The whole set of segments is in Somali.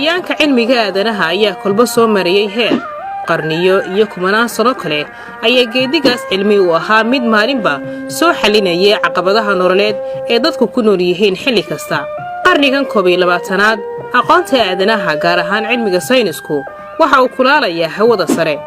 hayaanka cilmiga aadanaha ayaa kolba soo marayay heer qarniyo iyo kumanaan sano kale ayaa geedigaas cilmi u ahaa mid maalinba soo xalinayay caqabadaha nololeed ee dadku ku nool yihiin xilli kasta. qarnigan 12aad aqoonta aadanaha gaar ahaan cilmiga saynisku waxa uu kulaalayaa hawada sare.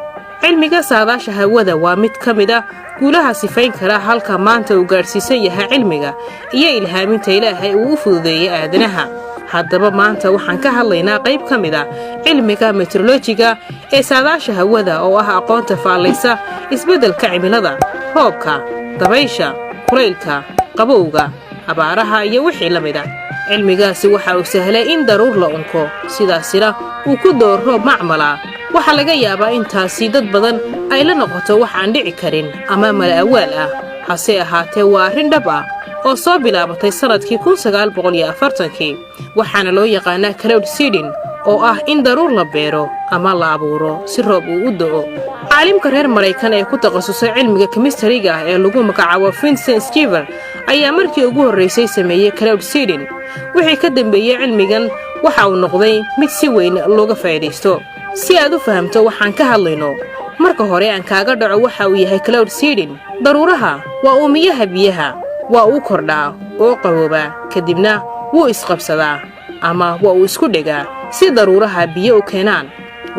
cilmiga saadaasha hawada waa mid ka mid ah guulaha sifayn kara halka maanta uu gaarsiisan yahay cilmiga iyo ilhaaminta Ilaahay uu u fududeeyay aadanaha. haddaba maanta waxaan ka hadlaynaa qayb ka mid ah cilmiga meteorologiga ee saadaasha hawada oo ah aqoonta faalaysa isbeddelka cimilada, roobka, dabaysha, kulaylka, qabowga, abaaraha iyo wixii la mid ah. cilmigaasi waxa uu sahlay in daruur la unko sidaasina uu ku doo roob macmala. waxa laga yaabaa intaasi dad badan ay la noqoto wax aan dhici karin ama mala awaal ah, hase ahaatee waa arrin dhab ah oo soo bilaabatay sanadkii 1940 waxaana loo yaqaanaa cloud seeding oo ah in daruur la beero ama la abuuro si roob uu u da'o. caalimka reer Mareykan ee ku takhasusay cilmiga chemistry-ga ee lagu magacaabo Vincent Schiver ayaa markii ugu horeysay sameeyay cloud seeding. wixii ka dambeeyay cilmigan waxa uu noqday mid si weyn looga faa'iideysto. si aad u fahamto waxaan ka hadlayno, marka hore aan kaaga dhaco waxa uu yahay cloud seeding. daruuraha waa uumiyaha biyaha, waa uu kordhaa oo qaboobaa kadibna wuu isqabsadaa ama waa uu isku dhegaa si daruuraha biyo u keenaan.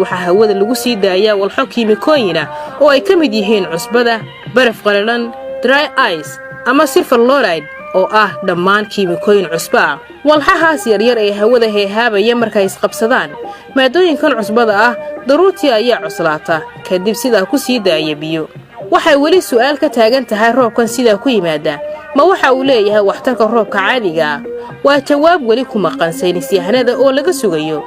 waxa hawada lagu sii daayaa walxo kiimikooyin ah oo ay ka mid yihiin cusbada, baraf qalalan, dry ice ama silver chloride oo ah dhammaan kiimikooyin cusba ah. walxahaas yaryar ee hawada heehaabaya markay isqabsadaan maadooyinkan cusbada ah, daruurtii ayaa cuslaata kadib sidaa ku sii daaya biyo. waxay weli su'aal ka taagan tahay roobkan sidaa ku yimaada ma waxa uu leeyahay waxtarka roobka caadiga ah? waa jawaab weli ku maqan saynisyahanada oo laga sugayo.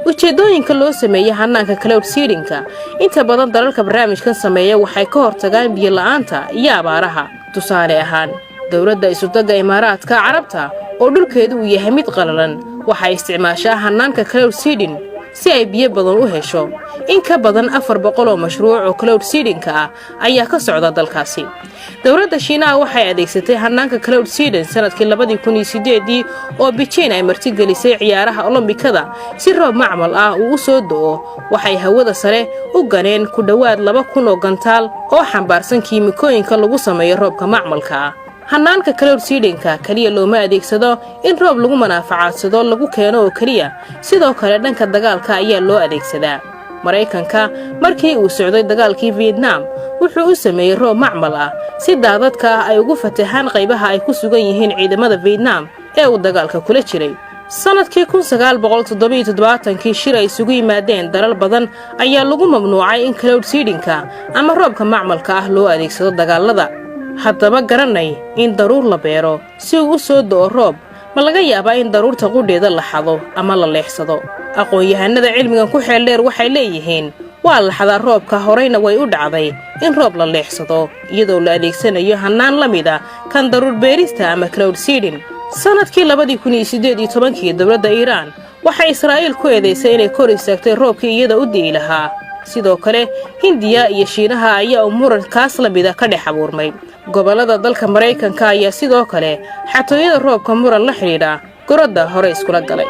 ujeedooyinka loo sameeyay hannaanka cloud seeding-ka inta badan dalalka barnaamijkan sameeya waxay ka hortagaan biyo la'aanta iyo abaaraha. tusaale ahaan, dawladda isutaga Imaaraadka Carabta oo dhulkeedu uu yahay mid qalalan waxay isticmaashaa hannaanka cloud seeding si ay biyo badan u hesho. in ka badan 400 oo mashruuc oo cloud seeding-ka ah ayaa ka socda dalkaasi. dawladda Shiinaha waxay adeegsatay hannaanka cloud seeding sanadkii 2008 oo Beijing ay martigelisay ciyaaraha Olombikada si roob macmal ah uu soo da'o. waxay hawada sare u ganeen ku dhawaad 2,000 oo gantaal oo xambaarsan kiimikooyinka lagu sameeyo roobka macmalka ah. hannaanka cloud seeding-ka kaliya looma adeegsado in roob lagu manaafacadsado lagu keeno oo kaliya, sidoo kale dhanka dagaalka ayaa loo adeegsadaa. Mareykanka markii uu socday dagaalkii Vietnam wuxuu u sameeyay roob macmal ah si daadadka ay ugu fatahaan qaybaha ay ku sugan yihiin ciidamada Vietnam ee uu dagaalka kula jiray. sanadkii 1977 shir ay isugu yimaadeen dalal badan ayaa lagu mamnuucay in cloud seeding-ka ama roobka macmalka ah loo adeegsado dagaalada. haddaba garanay in daruur la beero si uu u soo da'o roob ma laga yaabaa in daruurta qudheeda la xado ama la leexsado. aqoon-yahanada cilmigan ku xeel dheer waxay leeyihiin waa la xadaa roobka, horeyna way u dhacday in roob la leexsado iyadoo la adeegsanayo hannaan la mid ah kan daruur beerista ama cloud seeding. sanadkii 2018 dawladda Iiraan waxay Israa'iil ku eedeysay inay kor istaagtay roobkii iyada u di'i lahaa. sidoo kale Hindiya iyo Shiinaha ayaa murankaas la mid ah ka dhex abuurmay. gobolada dalka Mareykanka ayaa sidoo kale xatooyada roobka muran la xiriira gorodda hore iskula galay.